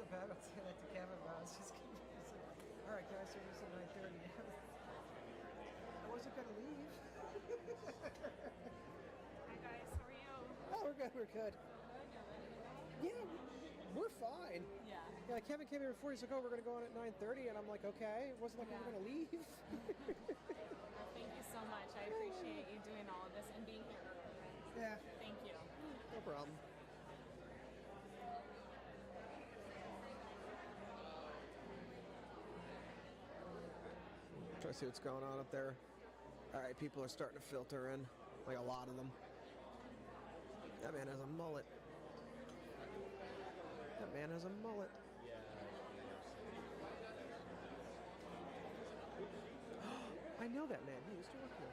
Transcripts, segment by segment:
about it. I'll say that to Kevin about it. It's just confusing. All right, guys, so it's at 9:30. I wasn't going to leave. Hi guys, how are you? Oh, we're good. We're good. Yeah, we're fine. Yeah, Kevin came here before. He's like, "Oh, we're going to go on at 9:30," and I'm like, "Okay." It wasn't like we were going to leave. Well, thank you so much. I appreciate you doing all of this and being here early. Yeah, Thank you. no problem. Try to see what's going on up there. All right, people are starting to filter in, like a lot of them. That man has a mullet. That man has a mullet. I know that man. He used to work here.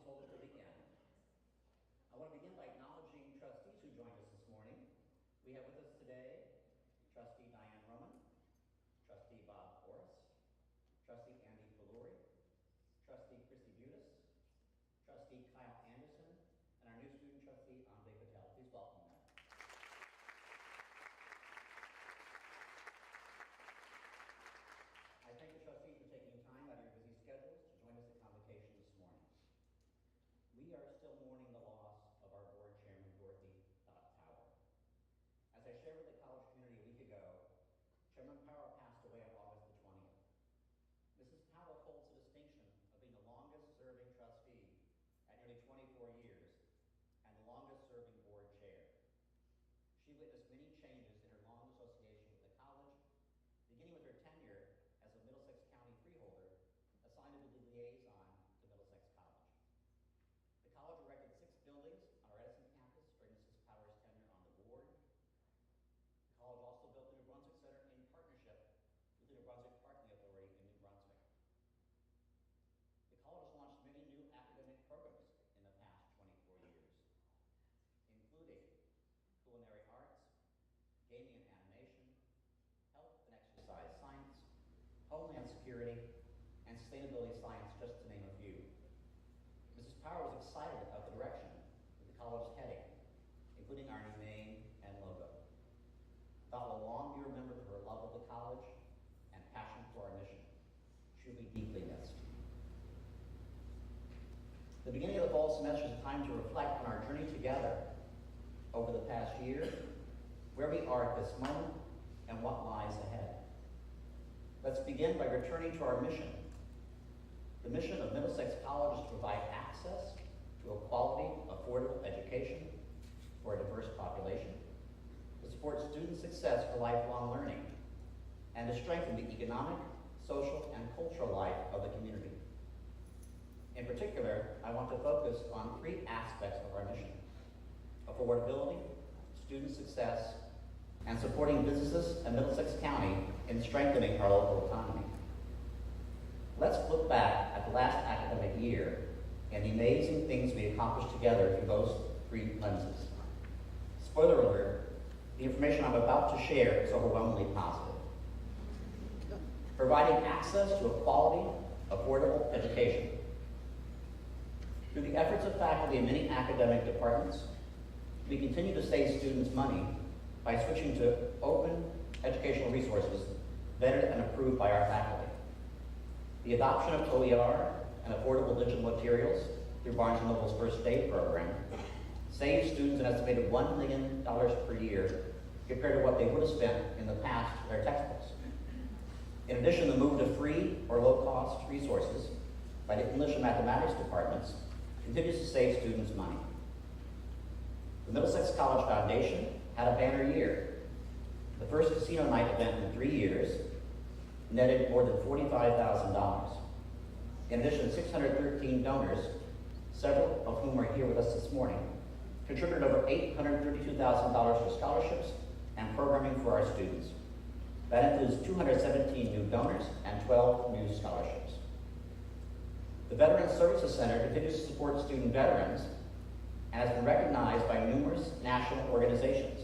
told it to begin. I want to begin by acknowledging trustees who joined us this morning. We have with us today Trustee Diane Roman, Trustee Bob Forrest, Trustee Andy Faluri, Trustee Christy Butis, Trustee Kyle Anderson, and our new student trustee, Andre Patel. Please welcome them. I thank the trustees for taking time out of your busy schedules to join us at Convocation this morning. We are still mourning the loss of our board chairman, Dorothy Power. As I shared with the college community a week ago, Chairman Power passed away on August the 20th. Mrs. Power holds the distinction of being the longest serving trustee at nearly 24 years and the longest serving board chair. She witnessed many changes in her long association with the college, beginning with her tenure as a Middlesex County freeholder assigned to be the liaison to Middlesex College. The college erected 6 buildings on our Edison campus during Mrs. Power's tenure on the board. The college also built the New Brunswick Center in partnership with the New Brunswick Parking Authority in New Brunswick. The college has launched many new academic programs in the past 24 years, including culinary arts, gaming and animation, health and exercise science, homeland security, and sustainability science, just to name a few. Mrs. Power was excited about the direction that the college is heading, including our new name and logo. Thought will long be remembered for her love of the college and passion for our mission. She will be deeply missed. The beginning of the fall semester is a time to reflect on our journey together over the past year, where we are at this moment, and what lies ahead. Let's begin by returning to our mission. The mission of Middlesex College is to provide access to a quality, affordable education for a diverse population, to support student success for lifelong learning, and to strengthen the economic, social, and cultural life of the community. In particular, I want to focus on 3 aspects of our mission: affordability, student success, and supporting businesses in Middlesex County in strengthening our local economy. Let's look back at the last academic year and the amazing things we accomplished together through those 3 lenses. Spoiler alert, the information I'm about to share is overwhelmingly positive. Providing access to a quality, affordable education. Through the efforts of faculty in many academic departments, we continue to save students money by switching to open educational resources vetted and approved by our faculty. The adoption of OER and affordable digital materials through Barnes & Noble's First Day program saves students an estimated $1 million per year compared to what they would have spent in the past for their textbooks. In addition, the move to free or low-cost resources by the English and Mathematics departments continues to save students money. The Middlesex College Foundation had a banner year. The first casino night event in 3 years netted more than $45,000. In addition, 613 donors, several of whom are here with us this morning, contributed over $832,000 for scholarships and programming for our students. That includes 217 new donors and 12 new scholarships. The Veterans Services Center continues to support student veterans and has been recognized by numerous national organizations.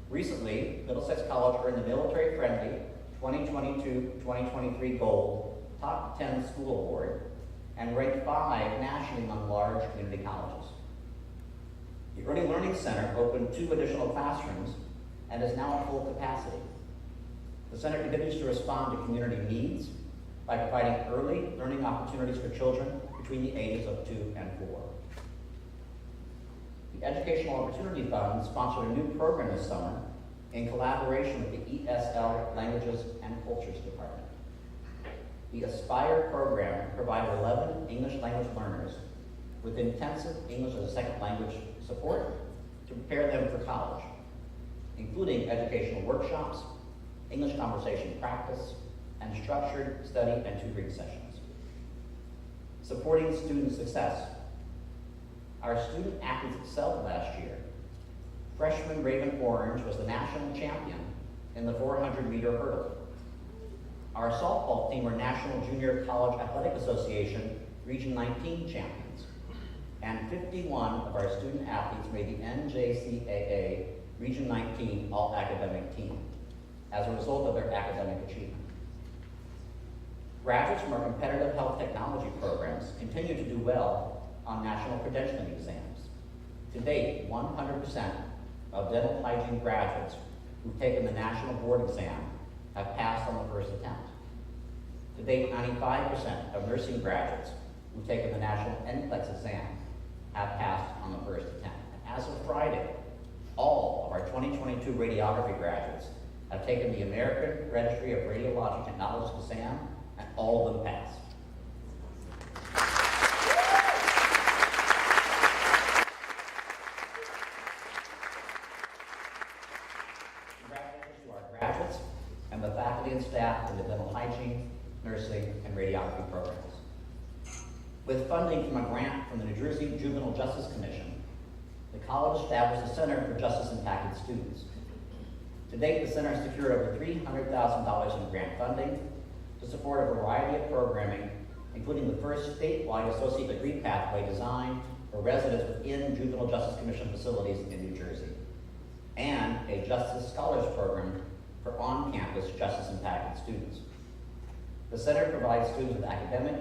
Recently, Middlesex College earned the military-friendly 2022-2023 Gold Top 10 School Award and ranked 5 nationally among large community colleges. The Early Learning Center opened 2 additional classrooms and is now at full capacity. The center continues to respond to community needs by providing early learning opportunities for children between the ages of 2 and 4. The Educational Opportunity Fund sponsored a new program this summer in collaboration with the ESL Languages and Cultures Department. The Aspire program provided 11 English language learners with intensive English as a second language support to prepare them for college, including educational workshops, English conversation practice, and structured study and tutoring sessions. Supporting student success. Our student athletes excelled last year. Freshman Raven Orange was the national champion in the 400-meter hurdle. Our softball team were National Junior College Athletic Association Region 19 champions. and 51 of our student athletes made the NJCAA Region 19 All-Academic Team as a result of their academic achievement. Graduates from our competitive health technology programs continue to do well on national credentialing exams. To date, 100% of dental hygiene graduates who've taken the national board exam have passed on the first attempt. To date, 95% of nursing graduates who've taken the national NCLEX exam have passed on the first attempt. And as of Friday, all of our 2022 radiography graduates have taken the American Registry of Radiologic Technologists exam, and all of them passed. Congratulations to our graduates and the faculty and staff in the dental hygiene, nursing, and radiography programs. With funding from a grant from the New Jersey Juvenile Justice Commission, the college established a Center for Justice Impacted Students. To date, the center has secured over $300,000 in grant funding to support a variety of programming, including the first statewide associate degree pathway designed for residents within Juvenile Justice Commission facilities in New Jersey, and a Justice Scholars Program for on-campus justice-impacted students. The center provides students with academic,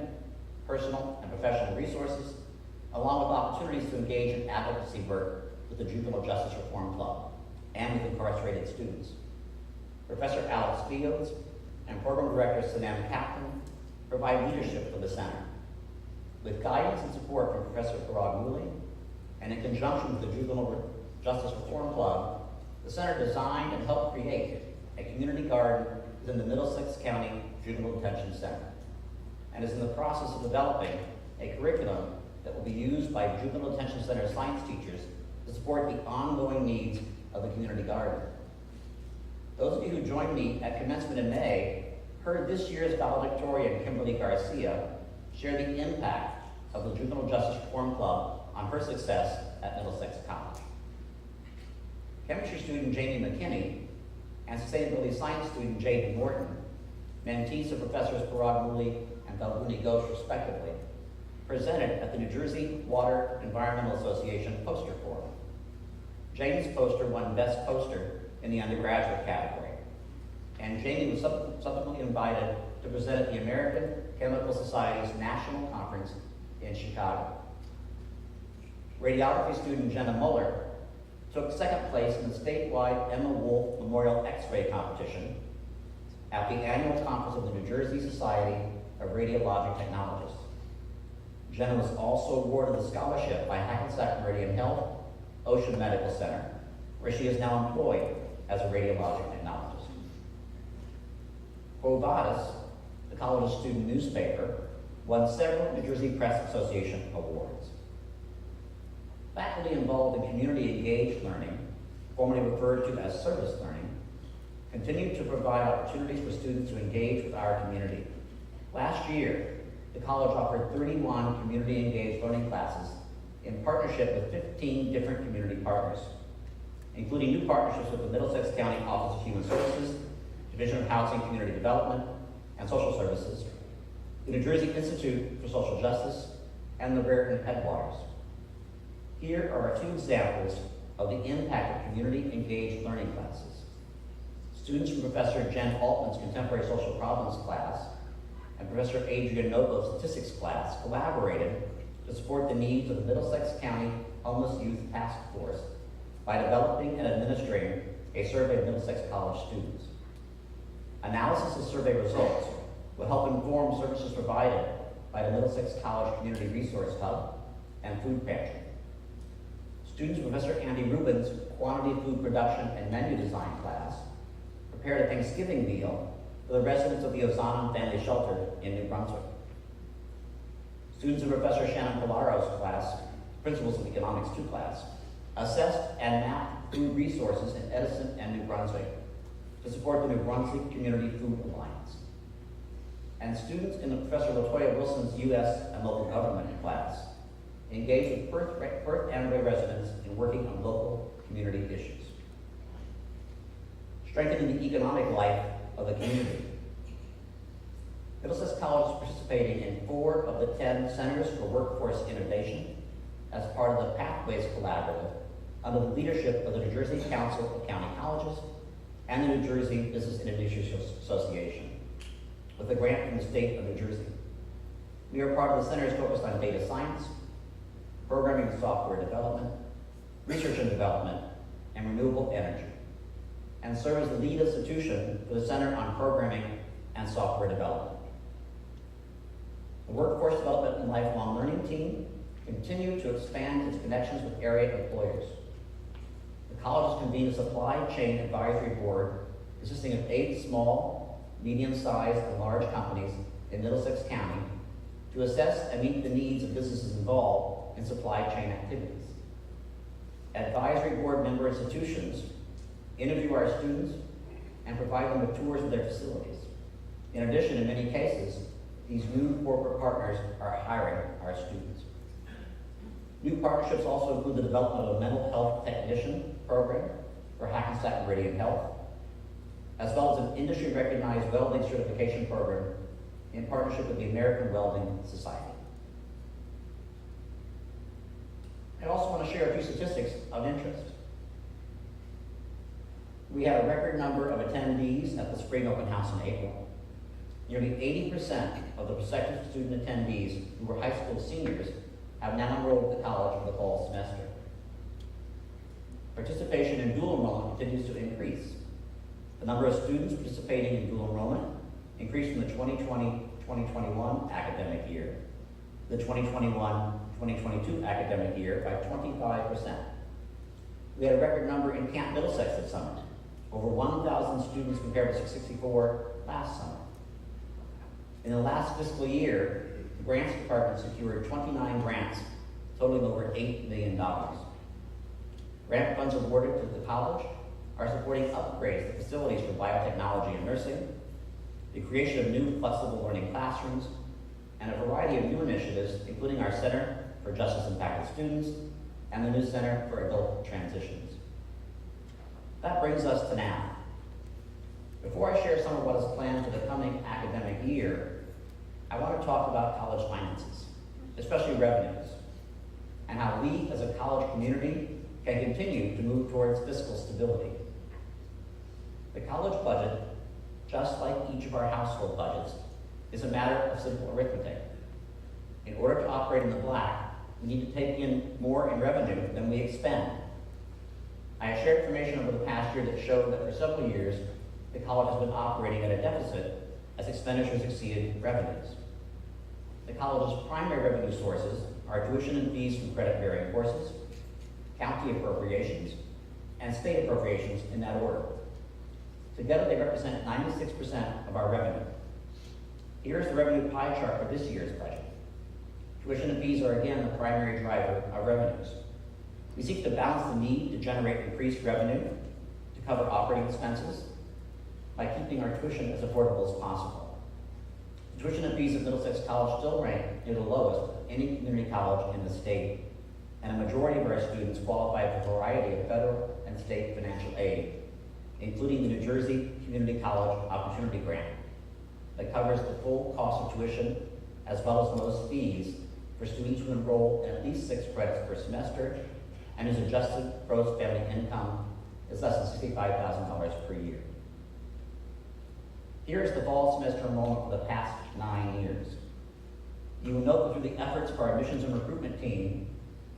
personal, and professional resources, along with opportunities to engage in advocacy work with the Juvenile Justice Reform Club and with incarcerated students. Professor Alex Fields and Program Director Sanam Kaplan provide leadership for the center. With guidance and support from Professor Parag Muli, and in conjunction with the Juvenile Justice Reform Club, the center designed and helped create a community garden within the Middlesex County Juvenile Detention Center, and is in the process of developing a curriculum that will be used by Juvenile Detention Center science teachers to support the ongoing needs of the community garden. Those of you who joined me at commencement in May heard this year's valedictorian, Kimberly Garcia, share the impact of the Juvenile Justice Reform Club on her success at Middlesex College. Chemistry student Jamie McKinney and sustainability science student Jaden Morton, mentees of Professors Parag Muli and Balbuni Ghosh respectively, presented at the New Jersey Water Environmental Association Poster Forum. Jaden's poster won Best Poster in the undergraduate category, and Jamie was subsequently invited to present at the American Chemical Society's National Conference in Chicago. Radiography student Jenna Muller took second place in the statewide Emma Wolfe Memorial X-ray competition at the annual conference of the New Jersey Society of Radiologic Technologists. Jenna was also awarded a scholarship by Hackensack Meridian Health Ocean Medical Center, where she is now employed as a radiologic technologist. Quo Vadis, the college's student newspaper, won several New Jersey Press Association awards. Faculty involved in community-engaged learning, formerly referred to as service learning, continue to provide opportunities for students to engage with our community. Last year, the college offered 31 community-engaged learning classes in partnership with 15 different community partners, including new partnerships with the Middlesex County Office of Human Services, Division of Housing, Community Development, and Social Services, the New Jersey Institute for Social Justice, and the Raritan Headwaters. Here are 2 examples of the impact of community-engaged learning classes. Students from Professor Jen Altman's Contemporary Social Problems class and Professor Adrian Novo's Statistics class collaborated to support the needs of the Middlesex County Homeless Youth Task Force by developing and administering a survey of Middlesex College students. Analysis of survey results will help inform services provided by the Middlesex College Community Resource Hub and Food Pantry. Students from Professor Andy Rubin's Quantity Food Production and Menu Design class prepared a Thanksgiving meal for the residents of the Ozanam Family Shelter in New Brunswick. Students of Professor Shannon Pilaro's class, Principles of Economics 2 class, assessed and mapped food resources in Edison and New Brunswick to support the New Brunswick Community Food Alliance. And students in the Professor LaToya Wilson's U.S. and Local Government class engaged with Perth Amboy residents in working on local community issues. Strengthening the economic life of the community. Middlesex College is participating in 4 of the 10 Centers for Workforce Innovation, as part of the Pathways Collaborative under the leadership of the New Jersey Council of County Colleges and the New Jersey Business and Industry Association, with a grant from the state of New Jersey. We are part of the centers focused on data science, programming and software development, research and development, and renewable energy, and serve as the lead institution for the Center on Programming and Software Development. The Workforce Development and Lifelong Learning team continued to expand its connections with area employers. The college has convened a supply chain advisory board consisting of 8 small, medium-sized, and large companies in Middlesex County to assess and meet the needs of businesses involved in supply chain activities. Advisory board member institutions interview our students and provide them with tours of their facilities. In addition, in many cases, these new corporate partners are hiring our students. New partnerships also include the development of a mental health technician program for Hackensack Meridian Health, as well as an industry-recognized welding certification program in partnership with the American Welding Society. I also want to share a few statistics of interest. We had a record number of attendees at the spring open house in April. Nearly 80% of the prospective student attendees who were high school seniors have now enrolled at the college for the fall semester. Participation in dual enrollment continues to increase. The number of students participating in dual enrollment increased from the 2020-2021 academic year to the 2021-2022 academic year by 25%. We had a record number in Camp Middlesex this summer, over 1,000 students compared to 664 last summer. In the last fiscal year, the grants department secured 29 grants totaling over $8 million. Grant funds awarded to the college are supporting upgrades to facilities for biotechnology and nursing, the creation of new flexible learning classrooms, and a variety of new initiatives, including our Center for Justice Impacted Students and the new Center for Adult Transitions. That brings us to now. Before I share some of what is planned for the coming academic year, I want to talk about college finances, especially revenues, and how we as a college community can continue to move towards fiscal stability. The college budget, just like each of our household budgets, is a matter of simple arithmetic. In order to operate in the black, we need to take in more in revenue than we expend. I have shared information over the past year that showed that for several years, the college has been operating at a deficit as expenditures exceeded revenues. The college's primary revenue sources are tuition and fees from credit-bearing courses, county appropriations, and state appropriations in that order. Together, they represent 96% of our revenue. Here's the revenue pie chart for this year's budget. Tuition and fees are again the primary driver of revenues. We seek to balance the need to generate increased revenue to cover operating expenses by keeping our tuition as affordable as possible. The tuition and fees at Middlesex College still rank near the lowest of any community college in the state, and a majority of our students qualify for a variety of federal and state financial aid, including the New Jersey Community College Opportunity Grant that covers the full cost of tuition as well as most fees for students who enroll in at least 6 credits per semester and whose adjusted gross family income is less than $65,000 per year. Here is the fall semester enrollment for the past 9 years. You will note that through the efforts of our admissions and recruitment team,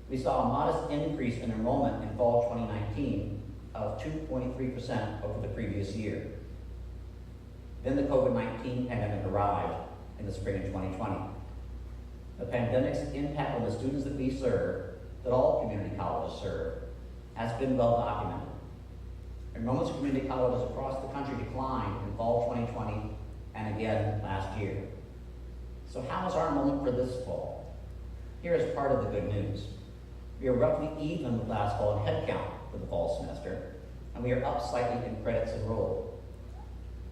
we saw a modest increase in enrollment in fall 2019 of 2.3% over the previous year. Then the COVID-19 pandemic arrived in the spring of 2020. The pandemic's impact on the students that we serve, that all community colleges serve, has been well documented. Enrollments in community colleges across the country declined in fall 2020 and again last year. So how is our enrollment for this fall? Here is part of the good news. We are roughly even with last fall in headcount for the fall semester, and we are up slightly in credits enrolled.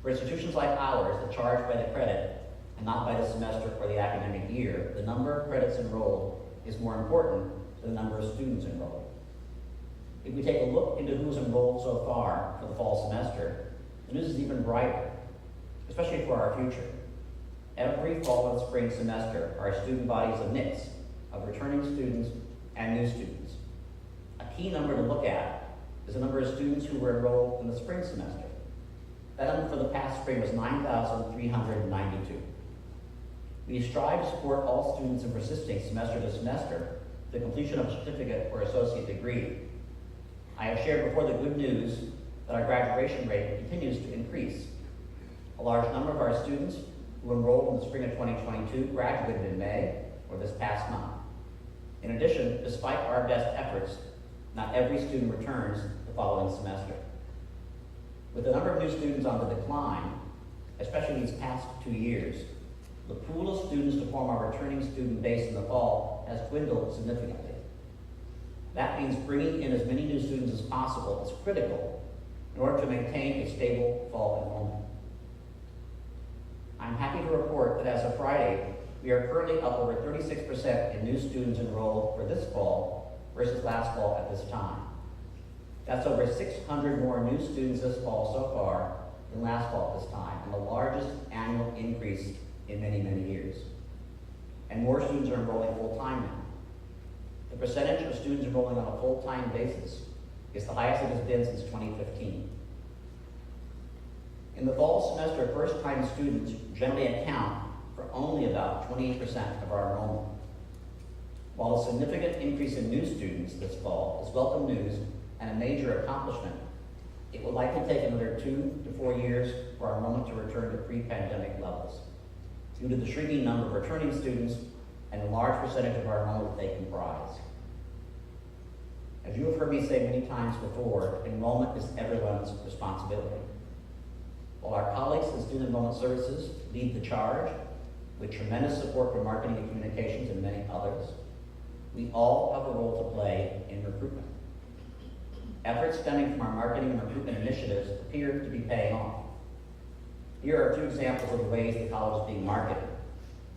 For institutions like ours that charge by the credit and not by the semester or the academic year, the number of credits enrolled is more important than the number of students enrolled. If we take a look into who's enrolled so far for the fall semester, the news is even brighter, especially for our future. Every fall and spring semester, our student body is a mix of returning students and new students. A key number to look at is the number of students who were enrolled in the spring semester. That number for the past spring was 9,392. We strive to support all students in persisting semester to semester to the completion of a certificate or associate degree. I have shared before the good news that our graduation rate continues to increase. A large number of our students who enrolled in the spring of 2022 graduated in May or this past month. In addition, despite our best efforts, not every student returns the following semester. With the number of new students on the decline, especially these past 2 years, the pool of students to form our returning student base in the fall has dwindled significantly. That means bringing in as many new students as possible is critical in order to maintain a stable fall enrollment. I'm happy to report that as of Friday, we are currently up over 36% in new students enrolled for this fall versus last fall at this time. That's over 600 more new students this fall so far than last fall at this time, and the largest annual increase in many, many years. And more students are enrolling full-time now. The percentage of students enrolling on a full-time basis is the highest it has been since 2015. In the fall semester, first-time students generally account for only about 28% of our enrollment. While a significant increase in new students this fall is welcome news and a major accomplishment, it will likely take another 2 to 4 years for our enrollment to return to pre-pandemic levels, due to the shrinking number of returning students and the large percentage of our enrollment they comprise. As you have heard me say many times before, enrollment is everyone's responsibility. While our colleagues in Student Enrollment Services lead the charge with tremendous support from marketing and communications and many others, we all have a role to play in recruitment. Efforts stemming from our marketing and recruitment initiatives appear to be paying off. Here are 2 examples of the ways the college is being marketed,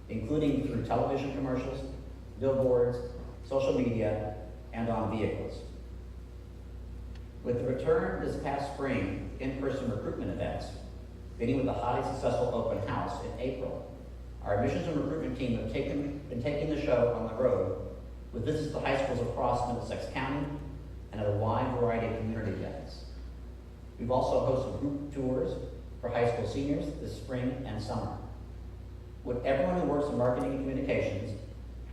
including through television commercials, billboards, social media, and on vehicles. With the return this past spring in-person recruitment events, beginning with the highly successful open house in April, our admissions and recruitment team have been taking the show on the road with visits to high schools across Middlesex County and at a wide variety of community events. We've also hosted group tours for high school seniors this spring and summer. Would everyone who works in marketing and communications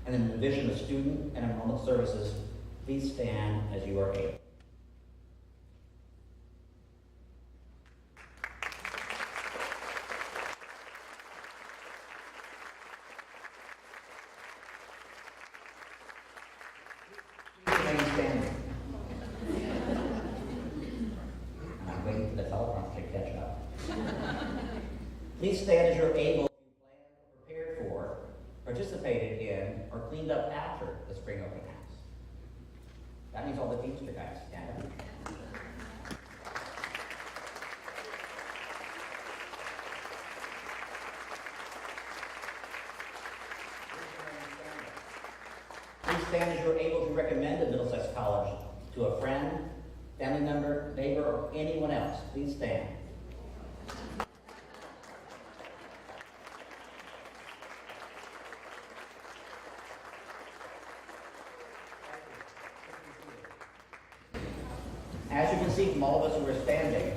and in the division of student and enrollment services please stand as you are able. Remain standing. I'm waiting for the teleprompter to catch up. Please stand as you're able. Prepared for, participated in, or cleaned up after the spring open house. That means all the Teamster guys stand up. Please stand as you're able to recommend a Middlesex College to a friend, family member, neighbor, or anyone else. Please stand. As you can see from all of us who are standing,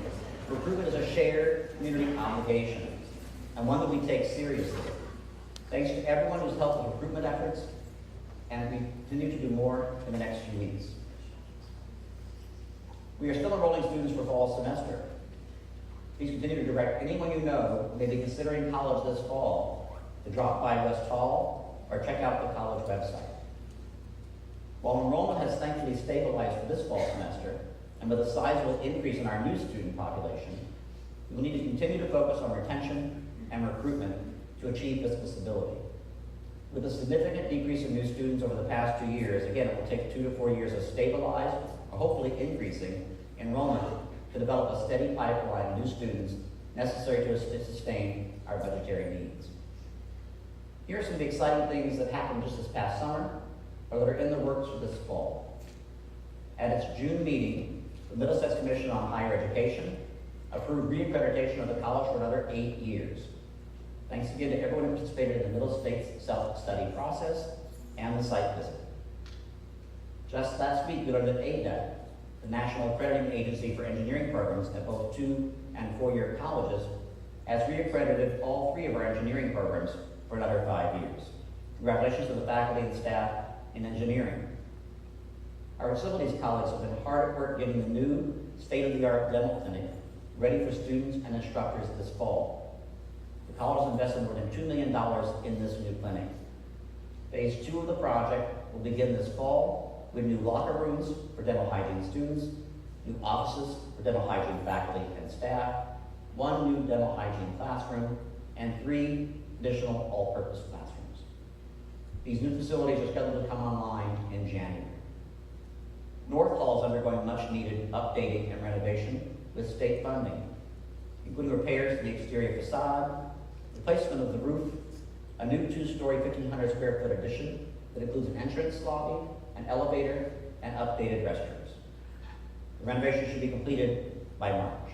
recruitment is a shared community obligation, and one that we take seriously. Thanks to everyone who's helped with recruitment efforts, and we continue to do more in the next few weeks. We are still enrolling students for fall semester. Please continue to direct anyone you know who may be considering college this fall to drop by West Hall or check out the college website. While enrollment has thankfully stabilized for this fall semester, and with a sizable increase in our new student population, we will need to continue to focus on retention and recruitment to achieve fiscal stability. With a significant decrease in new students over the past 2 years, again, it will take 2 to 4 years of stabilized, or hopefully increasing, enrollment to develop a steady pipeline of new students necessary to sustain our budgetary needs. Here are some of the exciting things that happened just this past summer, or that are in the works for this fall. At its June meeting, the Middlesex Commission on Higher Education approved re-accreditation of the college for another 8 years. Thanks again to everyone who participated in the Middlesex self-study process and the site visit. Just last week, we learned that ADEC, the National Accrediting Agency for Engineering Programs at both 2- and 4-year colleges, has reaccredited all 3 of our engineering programs for another 5 years. Congratulations to the faculty and staff in engineering. Our facilities colleagues have been hard at work getting the new state-of-the-art demo clinic ready for students and instructors this fall. The college has invested more than $2 million in this new clinic. Phase 2 of the project will begin this fall with new locker rooms for dental hygiene students, new offices for dental hygiene faculty and staff, 1 new dental hygiene classroom, and 3 additional all-purpose classrooms. These new facilities are scheduled to come online in January. North Hall is undergoing much-needed updating and renovation with state funding, including repairs to the exterior facade, replacement of the roof, a new 2-story, 1,500 square foot addition that includes an entrance lobby, an elevator, and updated restrooms. The renovation should be completed by March.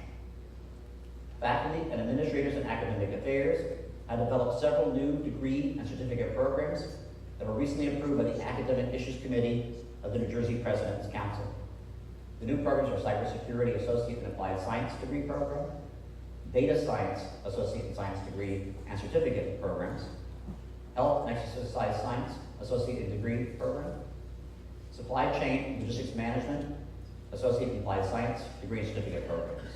Faculty and administrators in academic affairs have developed several new degree and certificate programs that were recently approved by the Academic Issues Committee of the New Jersey President's Council. The new programs are Cybersecurity Associate in Applied Science degree program, Data Science Associate in Science degree and certificate programs, Health and Exercise Science Associate in degree program, Supply Chain Logistics Management Associate in Applied Science degree and certificate programs.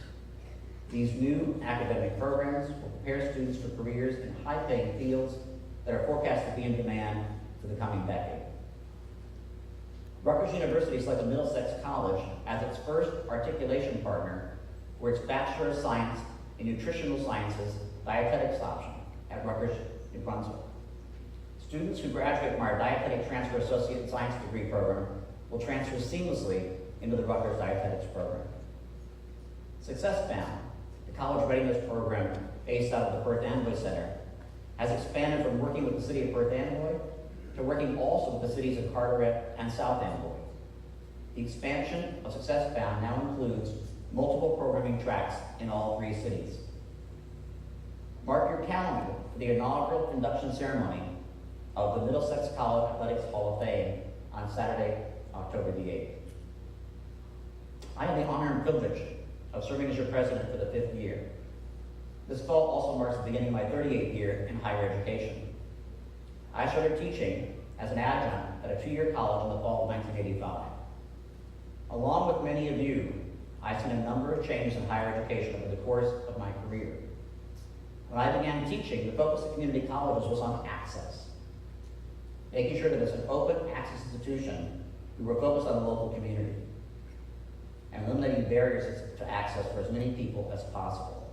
These new academic programs will prepare students for careers in high-paying fields that are forecast to be in demand for the coming decade. Rutgers University selected Middlesex College as its first articulation partner for its Bachelor of Science in Nutritional Sciences Dietetics option at Rutgers, New Brunswick. Students who graduate from our Dietetic Transfer Associate in Science degree program will transfer seamlessly into the Rutgers Dietetics program. SuccessBound, the college readiness program based out of the Perth Amboy Center, has expanded from working with the city of Perth Amboy to working also with the cities of Carteret and South Amboy. The expansion of SuccessBound now includes multiple programming tracks in all 3 cities. Mark your calendar for the inaugural induction ceremony of the Middlesex College Athletics Hall of Fame on Saturday, October the 8th. I have the honor and privilege of serving as your president for the 5th year. This fall also marks the beginning of my 38th year in higher education. I started teaching as an adjunct at a 2-year college in the fall of 1985. Along with many of you, I've seen a number of changes in higher education over the course of my career. When I began teaching, the focus of community colleges was on access, making sure that it's an open access institution, we were focused on the local community, and eliminating barriers to access for as many people as possible.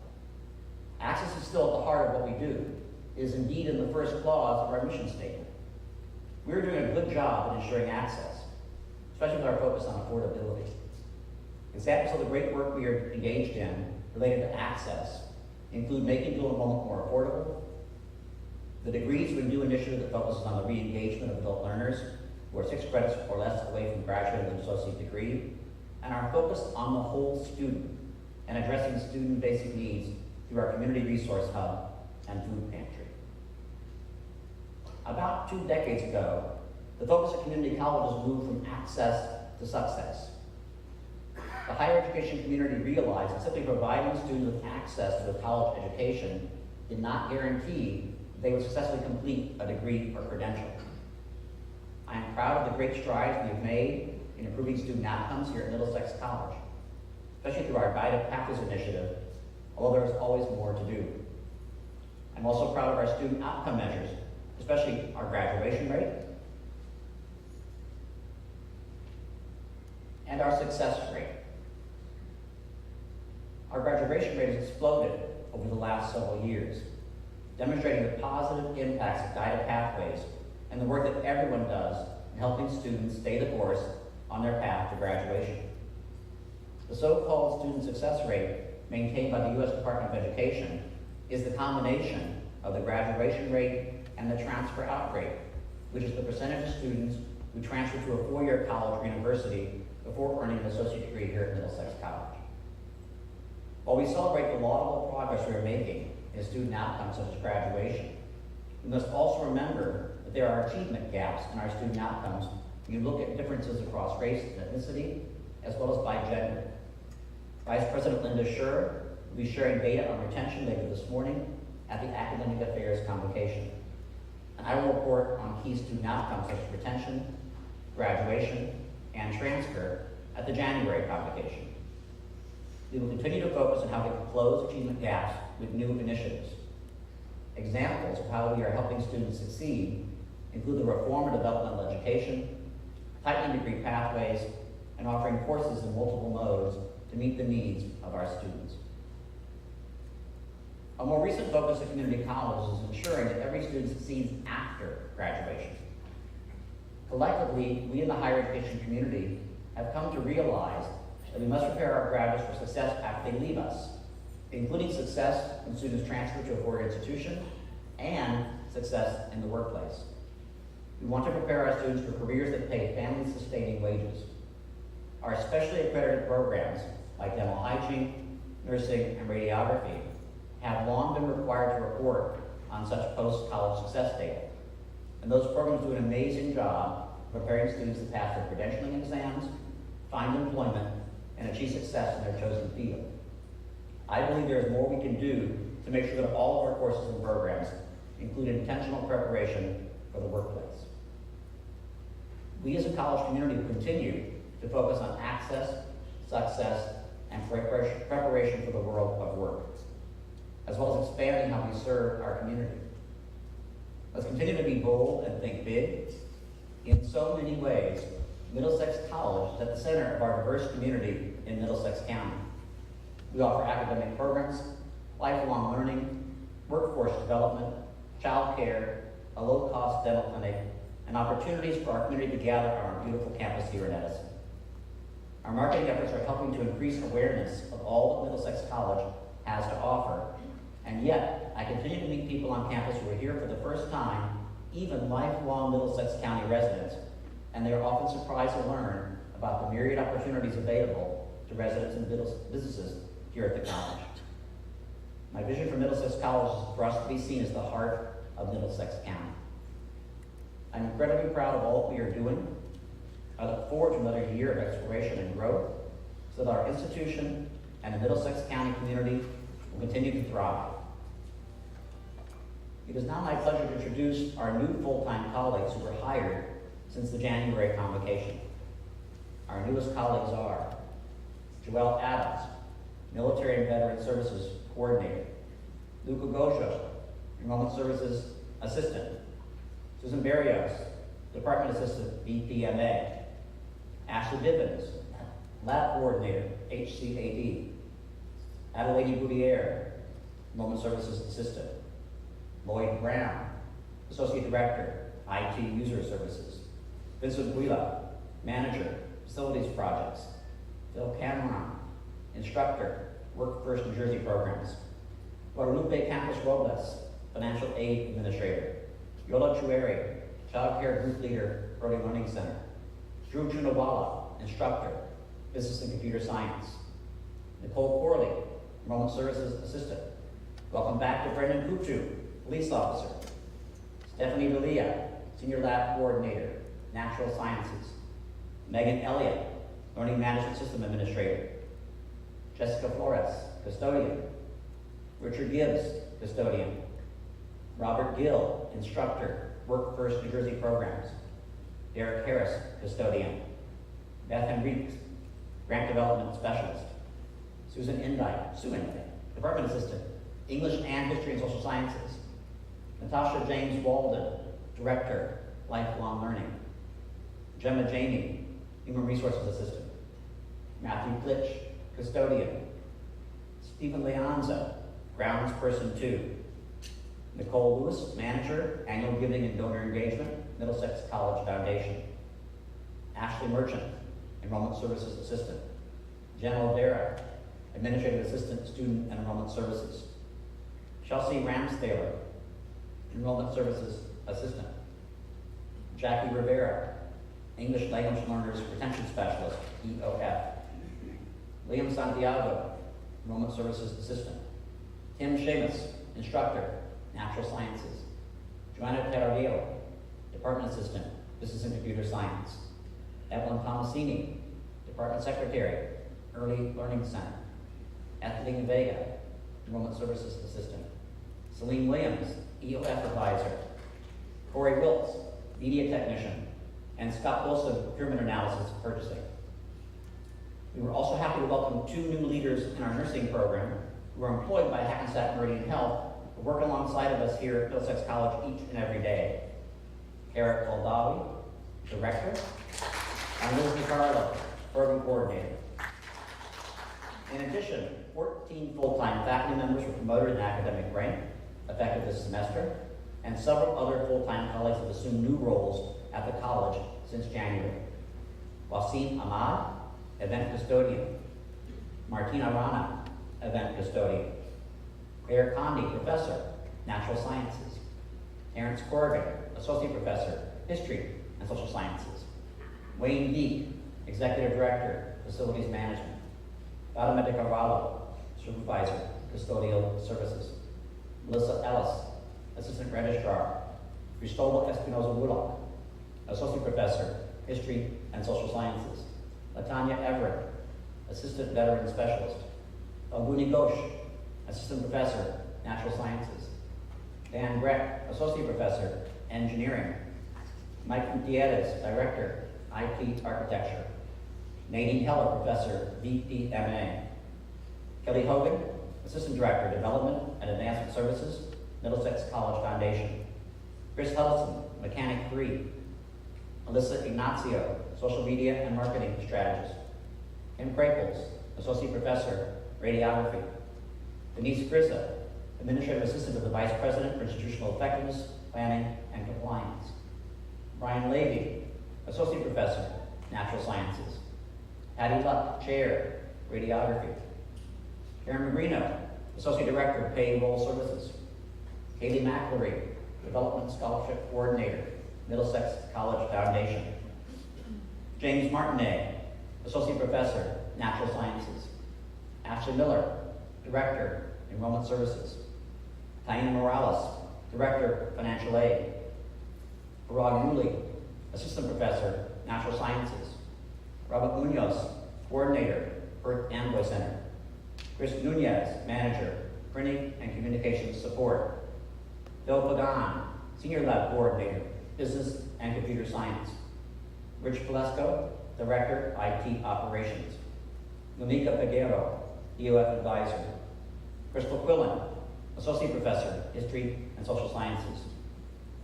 Access is still at the heart of what we do. It is indeed in the first clause of our mission statement. We're doing a good job in ensuring access, especially with our focus on affordability. Examples of the great work we are engaged in related to access include making dual enrollment more affordable, the Degrees We Do initiative that focuses on the re-engagement of adult learners who are 6 credits or less away from graduating with an associate degree, and our focus on the whole student and addressing student basic needs through our community resource hub and food pantry. About 2 decades ago, the focus of community colleges moved from access to success. The higher education community realized that simply providing students with access to a college education did not guarantee that they would successfully complete a degree or credential. I am proud of the great strides we have made in improving student outcomes here at Middlesex College, especially through our Guided Pathways initiative, although there is always more to do. I'm also proud of our student outcome measures, especially our graduation rate and our success rate. Our graduation rate has exploded over the last several years, demonstrating the positive impacts of Guided Pathways and the work that everyone does in helping students stay the course on their path to graduation. The so-called student success rate maintained by the U.S. Department of Education is the combination of the graduation rate and the transfer out rate, which is the percentage of students who transfer to a 4-year college or university before earning an associate degree here at Middlesex College. While we celebrate the laudable progress we are making in student outcomes such as graduation, we must also remember that there are achievement gaps in our student outcomes You look at differences across race and ethnicity, as well as by gender. Vice President Linda Scher will be sharing data on retention later this morning at the Academic Affairs Convocation. And I will report on key student outcomes such as retention, graduation, and transfer at the January Convocation. We will continue to focus on how we can close achievement gaps with new initiatives. Examples of how we are helping students succeed include the reform of developmental education, tightening degree pathways, and offering courses in multiple modes to meet the needs of our students. A more recent focus of community colleges is ensuring that every student succeeds after graduation. Collectively, we in the higher education community have come to realize that we must prepare our graduates for success after they leave us, including success when students transfer to a four-year institution and success in the workplace. We want to prepare our students for careers that pay family-sustaining wages. Our specially accredited programs, like dental hygiene, nursing, and radiography, have long been required to report on such post-college success data. And those programs do an amazing job preparing students to pass their credentialing exams, find employment, and achieve success in their chosen field. I believe there is more we can do to make sure that all of our courses and programs include intentional preparation for the workplace. We as a college community will continue to focus on access, success, and preparation for the world of work, as well as expanding how we serve our community. Let's continue to be bold and think big. In so many ways, Middlesex College is at the center of our diverse community in Middlesex County. We offer academic programs, lifelong learning, workforce development, child care, a low-cost dental clinic, and opportunities for our community to gather on our beautiful campus here in Edison. Our marketing efforts are helping to increase awareness of all that Middlesex College has to offer, and yet I continue to meet people on campus who are here for the first time, even lifelong Middlesex County residents, and they are often surprised to learn about the myriad opportunities available to residents and businesses here at the college. My vision for Middlesex College is for us to be seen as the heart of Middlesex County. I'm incredibly proud of all that we are doing. I look forward to another year of exploration and growth so that our institution and the Middlesex County community will continue to thrive. It is now my pleasure to introduce our new full-time colleagues who were hired since the January Convocation. Our newest colleagues are Joelle Adams, Military and Veteran Services Coordinator; Luca Gojo, Enrollment Services Assistant; Susan Barrios, Department Assistant, BPMA; Ashley Bivens, Lab Coordinator, HCAD; Adelaide Bouvier, Enrollment Services Assistant; Lloyd Brown, Associate Director, IT User Services; Vincent Guila, Manager, Facilities Projects; Phil Cameron, Instructor, Work First New Jersey Programs; Guadalupe Campos Robles, Financial Aid Administrator; Yola Chueri, Child Care Group Leader, Early Learning Center; Drew Junawala, Instructor, Business and Computer Science; Nicole Corley, Enrollment Services Assistant. Welcome back to Brendan Kuchu, Police Officer; Stephanie Delia, Senior Lab Coordinator, Natural Sciences; Megan Elliott, Learning Management System Administrator; Jessica Flores, Custodian; Richard Gibbs, Custodian; Robert Gill, Instructor, Work First New Jersey Programs; Derek Harris, Custodian; Beth Henriques, Grant Development Specialist; Susan Indite, Department Assistant, English and History and Social Sciences; Natasha James Walden, Director, Lifelong Learning; Gemma Janey, Human Resources Assistant; Matthew Klitsch, Custodian; Stephen Leonza, Grounds Person 2; Nicole Lewis, Manager, Annual Giving and Donor Engagement, Middlesex College Foundation; Ashley Merchant, Enrollment Services Assistant; Jen O'Dara, Administrative Assistant, Student and Enrollment Services; Chelsea Ramsthaler, Enrollment Services Assistant; Jackie Rivera, English Language Learners Retention Specialist, EOF; Liam Santiago, Enrollment Services Assistant; Tim Seamus, Instructor, Natural Sciences; Joanna Terradillo, Department Assistant, Business and Computer Science; Evelyn Tomasini, Department Secretary, Early Learning Center. Ethelene Vega, Enrollment Services Assistant. Celine Williams, EOF Advisor. Corey Wiltz, Media Technician. And Scott Wilson, Procurement Analysis Purchasing. We were also happy to welcome 2 new leaders in our nursing program who are employed by Hackensack Meridian Health who work alongside of us here at Middlesex College each and every day. Eric Oldawi, Director, and Liz DiCarlo, Program Coordinator. In addition, 14 full-time faculty members were promoted in academic rank, effective this semester, and several other full-time colleagues have assumed new roles at the college since January. Wasim Ahmad, Event Custodian. Martina Rana, Event Custodian. Claire Condi, Professor, Natural Sciences. Terrence Corrigan, Associate Professor, History and Social Sciences. Wayne Deek, Executive Director, Facilities Management. Fatima De Carvalho, Supervisor, Custodial Services. Melissa Ellis, Assistant Registrar. Cristobal Espinoza Woodlock, Associate Professor, History and Social Sciences. Latanya Everett, Assistant Veteran Specialist. Albuni Ghosh, Assistant Professor, Natural Sciences. Dan Breck, Associate Professor, Engineering. Mike Gutierrez, Director, IT Architecture. Nadine Heller, Professor, VPMA. Kelly Hogan, Assistant Director, Development and Advancement Services, Middlesex College Foundation. Chris Huddleston, Mechanic 3. Alyssa Ignazio, Social Media and Marketing Strategist. Kim Krapels, Associate Professor, Radiography. Denise Grizza, Administrative Assistant to the Vice President for Institutional Effectiveness, Planning, and Compliance. Brian Levy, Associate Professor, Natural Sciences. Patty Luck, Chair, Radiography. Karen Magrino, Associate Director, Payroll Services. Katie McElry, Development Scholarship Coordinator, Middlesex College Foundation. James Martinet, Associate Professor, Natural Sciences. Ashley Miller, Director, Enrollment Services. Taina Morales, Director, Financial Aid. Parag Yuli, Assistant Professor, Natural Sciences. Robert Munoz, Coordinator, Earth Envoy Center. Chris Nunez, Manager, Printing and Communications Support. Bill Pagan, Senior Lab Coordinator, Business and Computer Science. Rich Palesco, Director, IT Operations. Monica Peguero, EOF Advisor. Crystal Quillen, Associate Professor, History and Social Sciences.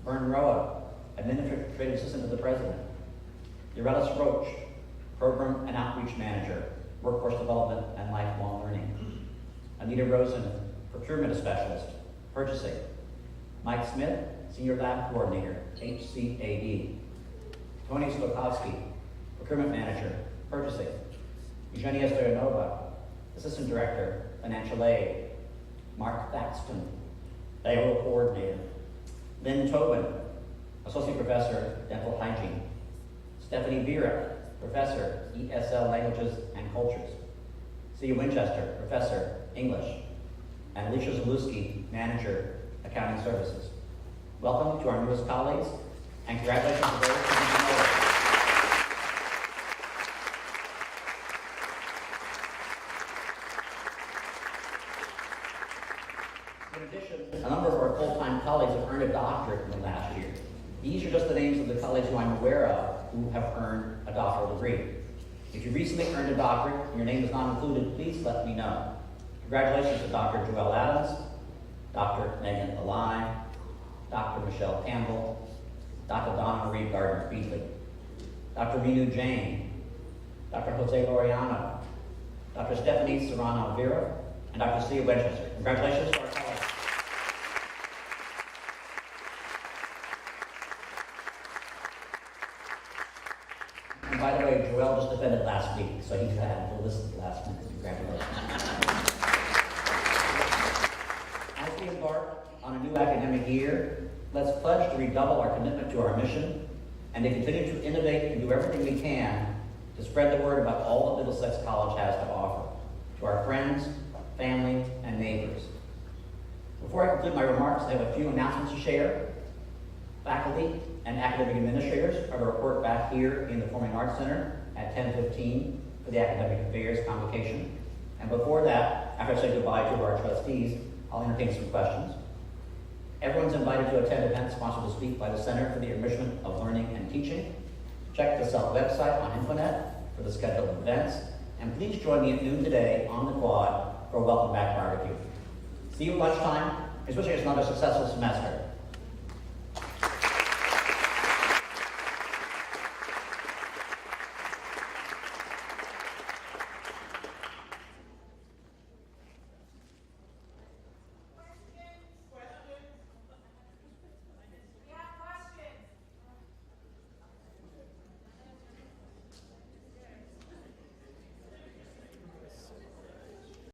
Vern Roa, Administrative Assistant to the President. Urelis Roach, Program and Outreach Manager, Workforce Development and Lifelong Learning. Anita Rosen, Procurement Specialist, Purchasing. Mike Smith, Senior Lab Coordinator, HCAD. Tony Stokowski, Procurement Manager, Purchasing. Eugenia Stoyanova, Assistant Director, Financial Aid. Mark Thaxton, Payroll Coordinator. Lynn Tobin, Associate Professor, Dental Hygiene. Stephanie Vera, Professor, ESL Languages and Cultures. Cia Winchester, Professor, English. And Alicia Zalewski, Manager, Accounting Services. Welcome to our newest colleagues, and congratulations to those who have been promoted. In addition, a number of our full-time colleagues have earned a doctorate in the last year. These are just the names of the colleagues who I'm aware of who have earned a doctoral degree. If you recently earned a doctorate and your name is not included, please let me know. Congratulations to Dr. Joelle Adams, Dr. Megan Alai, Dr. Michelle Campbell, Dr. Donna Marie Gardner-Beatley, Dr. Minu Jain, Dr. Jose Laureano, Dr. Stephanie Serrano Vera, and Dr. Cia Winchester. Congratulations to our colleagues. And by the way, Joel just defended last week, so he's had to listen to the last minute. Congratulations. As we embark on a new academic year, let's pledge to redouble our commitment to our mission and to continue to innovate and do everything we can to spread the word about all that Middlesex College has to offer to our friends, family, and neighbors. Before I conclude my remarks, I have a few announcements to share. Faculty, and academic administrators are to report back here in the Performing Arts Center at 10:15 for the Academic Affairs Convocation. And before that, after I say goodbye to our trustees, I'll entertain some questions. Everyone's invited to attend events sponsored to speak by the Center for the Enrichment of Learning and Teaching. Check the CELT website on Infonet for the schedule of events. And please join me at noon today on the quad for a welcome back barbecue. See you at lunchtime. I wish you guys another successful semester.